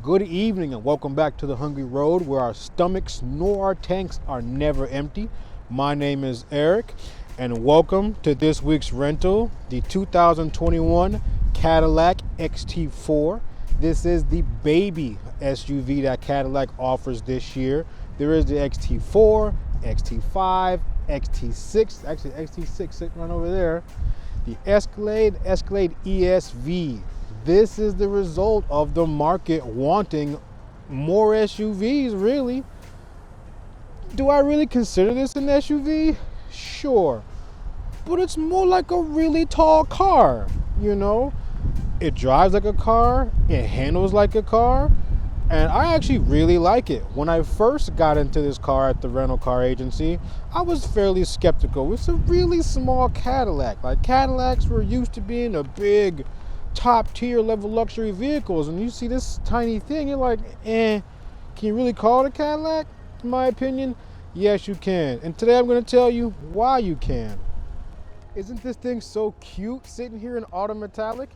Good evening and welcome back to the Hungry Road, where our stomachs nor our tanks are never empty. My name is Eric and welcome to this week's rental, the 2021 Cadillac XT4. This is the baby SUV that Cadillac offers this year. There is the XT4, XT5, XT6, actually XT6 sitting right over there, the Escalade ESV. This is the result of the market wanting more SUVs, really. Do I really consider this an SUV? Sure. But it's more like a really tall car, you know? It drives like a car, it handles like a car, and I actually really like it. When I first got into this car at the rental car agency, I was fairly skeptical. It's a really small Cadillac. Like, Cadillacs were used to being a big, top tier level luxury vehicles, and you see this tiny thing, you're like, can you really call it a Cadillac? In my opinion, yes you can. And today I'm going to tell you why you can. Isn't this thing so cute sitting here in auto metallic?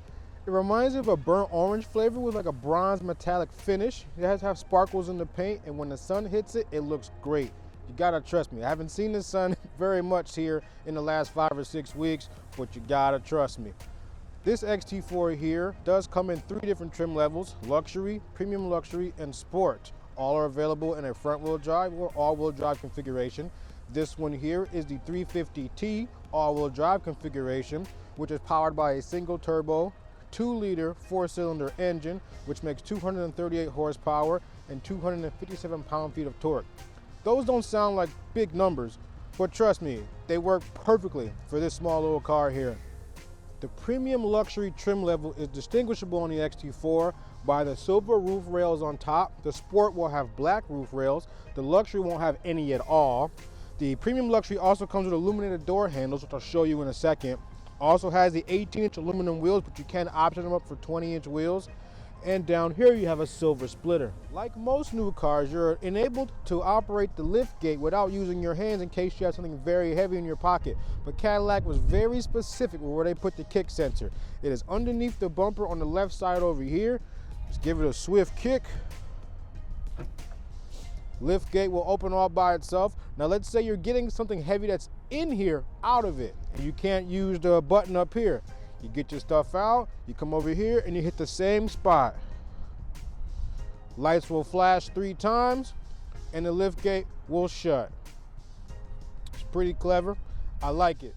It reminds me of a burnt orange flavor with like a bronze metallic finish. It has to have sparkles in the paint, and when the sun hits it, it looks great. You gotta trust me. I haven't seen the sun very much here in the last 5 or 6 weeks, but you gotta trust me. This XT4 here does come in 3 different trim levels: luxury, premium luxury, and sport. All are available in a front-wheel drive or all-wheel drive configuration. This one here is the 350T all-wheel drive configuration, which is powered by a single turbo, 2-liter 4-cylinder engine, which makes 238 horsepower and 257 pound-feet of torque. Those don't sound like big numbers, but trust me, they work perfectly for this small little car here. The premium luxury trim level is distinguishable on the XT4 by the silver roof rails on top. The sport will have black roof rails. The luxury won't have any at all. The premium luxury also comes with illuminated door handles, which I'll show you in a second. Also has the 18-inch aluminum wheels, but you can option them up for 20-inch wheels. And down here you have a silver splitter. Like most new cars, you're enabled to operate the lift gate without using your hands in case you have something very heavy in your pocket. But Cadillac was very specific with where they put the kick sensor. It is underneath the bumper on the left side over here. Just give it a swift kick. Lift gate will open all by itself. Now let's say you're getting something heavy that's in here out of it, and you can't use the button up here. You get your stuff out, you come over here, and you hit the same spot. Lights will flash 3 times, and the lift gate will shut. It's pretty clever. I like it.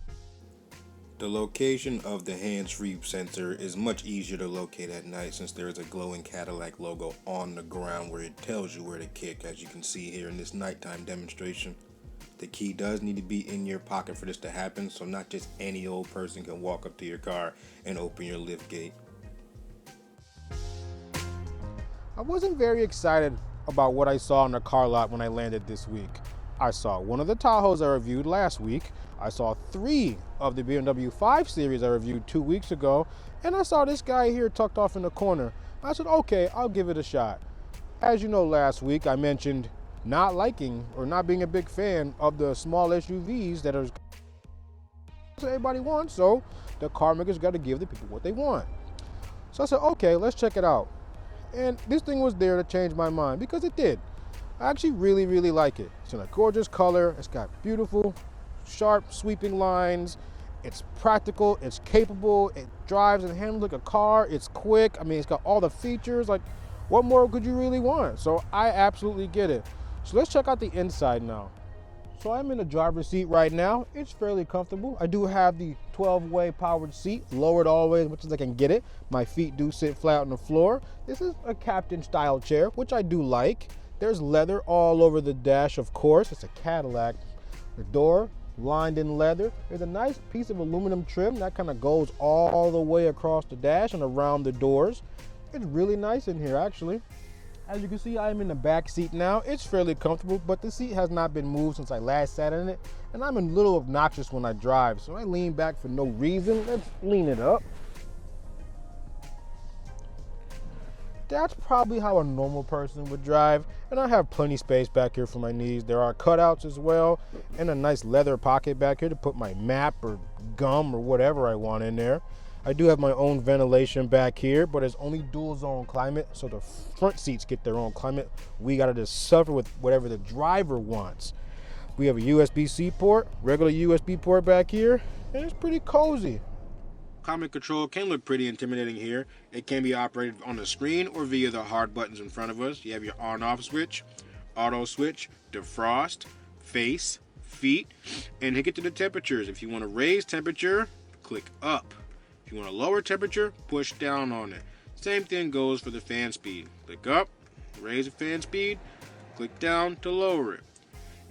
The location of the hands-free sensor is much easier to locate at night, since there is a glowing Cadillac logo on the ground where it tells you where to kick, as you can see here in this nighttime demonstration. The key does need to be in your pocket for this to happen, so not just any old person can walk up to your car and open your lift gate. I wasn't very excited about what I saw in the car lot when I landed this week. I saw one of the Tahoes I reviewed last week. I saw 3 of the BMW 5 Series I reviewed 2 weeks ago, and I saw this guy here tucked off in the corner. I said, okay, I'll give it a shot. As you know, last week I mentioned not liking or not being a big fan of the small SUVs that are everybody wants, so the car makers got to give the people what they want. So I said, okay, let's check it out. And this thing was there to change my mind, because it did. I actually really like it. It's in a gorgeous color. It's got beautiful, sharp, sweeping lines. It's practical, it's capable, it drives and handles like a car, it's quick. I mean, it's got all the features. Like, what more could you really want? So I absolutely get it. So let's check out the inside now. So I'm in the driver's seat right now. It's fairly comfortable. I do have the 12-way powered seat, lowered all the way as much as I can get it. My feet do sit flat on the floor. This is a captain style chair, which I do like. There's leather all over the dash, of course. It's a Cadillac. The door lined in leather. There's a nice piece of aluminum trim that kind of goes all the way across the dash and around the doors. It's really nice in here, actually. As you can see, I am in the back seat now. It's fairly comfortable, but the seat has not been moved since I last sat in it, and I'm a little obnoxious when I drive, so I lean back for no reason. Let's lean it up. That's probably how a normal person would drive, and I have plenty space back here for my knees. There are cutouts as well, and a nice leather pocket back here to put my map or gum or whatever I want in there. I do have my own ventilation back here, but it's only dual zone climate, so the front seats get their own climate. We gotta just suffer with whatever the driver wants. We have a USB-C port, regular USB port back here, and it's pretty cozy. Climate control can look pretty intimidating here. It can be operated on the screen or via the hard buttons in front of us. You have your on-off switch, auto switch, defrost, face, feet, and get to the temperatures. If you want to raise temperature, click up. If you want to lower temperature, push down on it. Same thing goes for the fan speed. Click up, raise the fan speed, click down to lower it.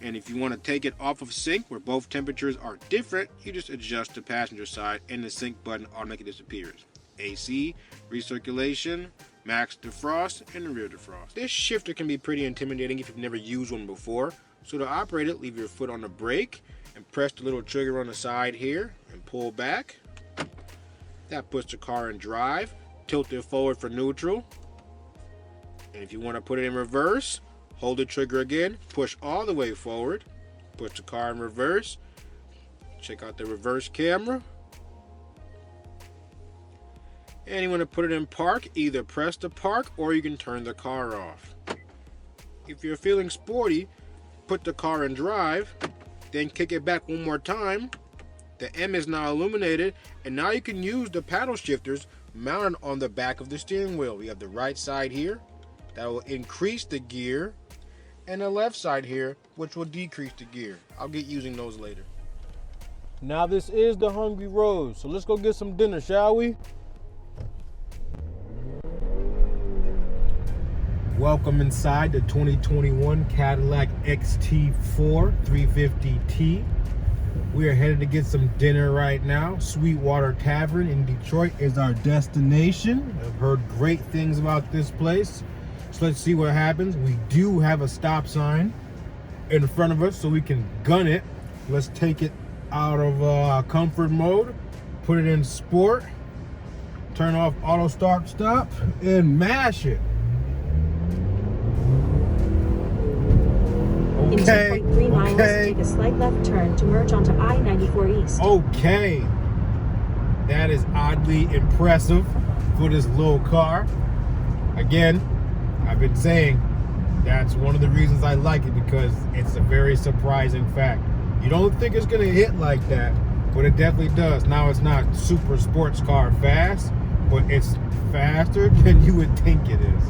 And if you want to take it off of sync where both temperatures are different, you just adjust the passenger side and the sync button automatically disappears. AC, recirculation, max defrost, and the rear defrost. This shifter can be pretty intimidating if you've never used one before. So to operate it, leave your foot on the brake and press the little trigger on the side here and pull back. That puts the car in drive. Tilt it forward for neutral. And if you want to put it in reverse, hold the trigger again, push all the way forward, put the car in reverse. Check out the reverse camera. And you want to put it in park, either press the park or you can turn the car off. If you're feeling sporty, put the car in drive, then kick it back one more time. The M is now illuminated, and now you can use the paddle shifters mounted on the back of the steering wheel. We have the right side here that will increase the gear, and the left side here which will decrease the gear. I'll get using those later. Now this is the hungry road, so let's go get some dinner, shall we? Welcome inside the 2021 Cadillac XT4 350T. We are headed to get some dinner right now. Sweetwater Tavern in Detroit is our destination. I've heard great things about this place. So let's see what happens. We do have a stop sign in front of us so we can gun it. Let's take it out of comfort mode, put it in sport, turn off auto stop, and mash it. In 2.3 miles, take a slight left turn to merge onto I-94 East. Okay. That is oddly impressive for this little car. Again, I've been saying that's one of the reasons I like it, because it's a very surprising fact. You don't think it's going to hit like that, but it definitely does. Now, it's not super sports car fast, but it's faster than you would think it is.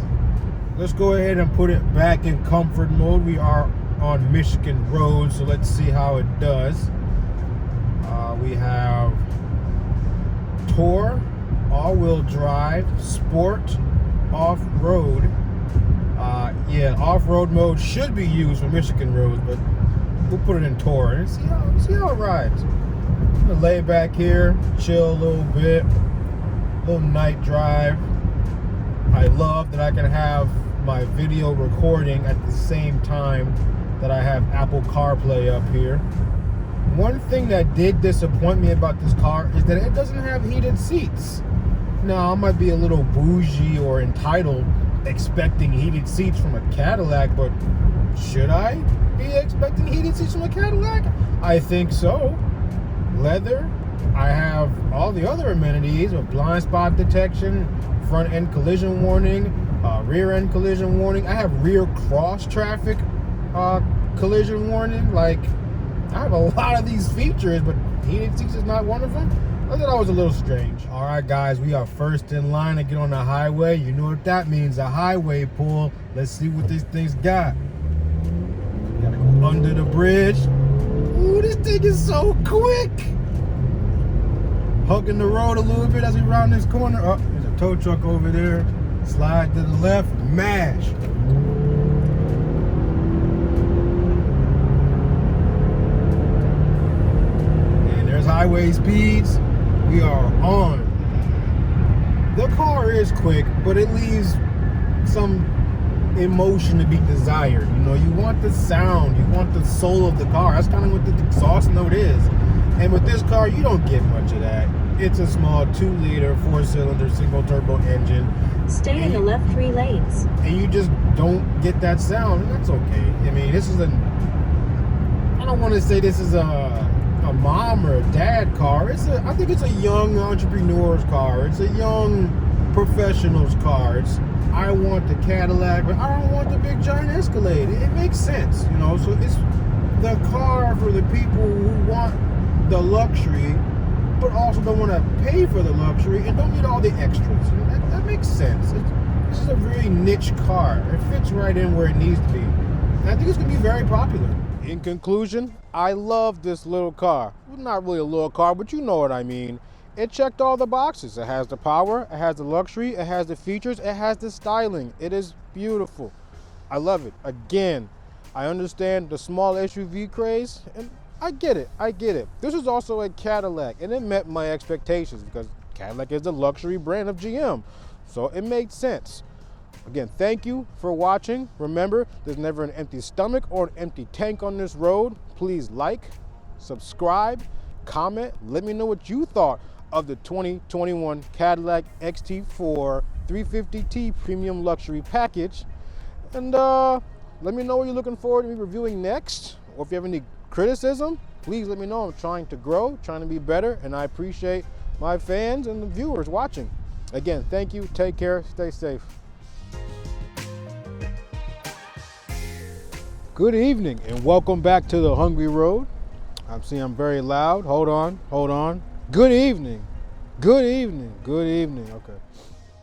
Let's go ahead and put it back in comfort mode. We are on Michigan Road, so let's see how it does. We have Tour, all-wheel drive, sport, off-road. Yeah, off-road mode should be used for Michigan roads, but we'll put it in Tour and see how it rides. I'm gonna lay back here, chill a little bit, little night drive. I love that I can have my video recording at the same time that I have Apple CarPlay up here. One thing that did disappoint me about this car is that it doesn't have heated seats. Now, I might be a little bougie or entitled expecting heated seats from a Cadillac, but should I be expecting heated seats from a Cadillac? I think so. Leather. I have all the other amenities of blind spot detection, front end collision warning, rear end collision warning. I have rear cross traffic collision warning. Like, I have a lot of these features, but heated seats is not one of them. I thought that was a little strange. All right, guys, we are first in line to get on the highway. You know what that means, a highway pull. Let's see what this thing's got. Gotta go under the bridge. Ooh, this thing is so quick. Hugging the road a little bit as we round this corner. Oh, there's a tow truck over there. Slide to the left, mash. And there's highway speeds. We are on. The car is quick, but it leaves some emotion to be desired. You know, you want the sound, you want the soul of the car. That's kind of what the exhaust note is. And with this car, you don't get much of that. It's a small 2-liter, 4-cylinder, single turbo engine. Stay in the left 3 lanes. And you just don't get that sound, and that's okay. I mean, this is I don't want to say this is a a mom or a dad car. I think it's a young entrepreneur's car. It's a young professional's car. I want the Cadillac, but I don't want the big giant Escalade. It makes sense, you know. So it's the car for the people who want the luxury, but also don't want to pay for the luxury and don't need all the extras. You know, that makes sense. This is a very niche car. It fits right in where it needs to be. And I think it's going to be very popular. In conclusion, I love this little car. Well, not really a little car, but you know what I mean. It checked all the boxes. It has the power, it has the luxury, it has the features, it has the styling. It is beautiful. I love it. Again, I understand the small SUV craze, and I get it. This is also a Cadillac, and it met my expectations because Cadillac is the luxury brand of GM. So it made sense. Again, thank you for watching. Remember, there's never an empty stomach or an empty tank on this road. Please like, subscribe, comment. Let me know what you thought of the 2021 Cadillac XT4 350T Premium Luxury Package. And let me know what you're looking forward to me reviewing next. Or if you have any criticism, please let me know. I'm trying to grow, trying to be better, and I appreciate my fans and the viewers watching. Again, thank you. Take care. Stay safe. Good evening and welcome back to the Hungry Road. I'm very loud. Hold on. Good evening. Okay.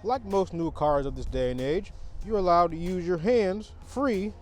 Like most new cars of this day and age, you're allowed to use your hands free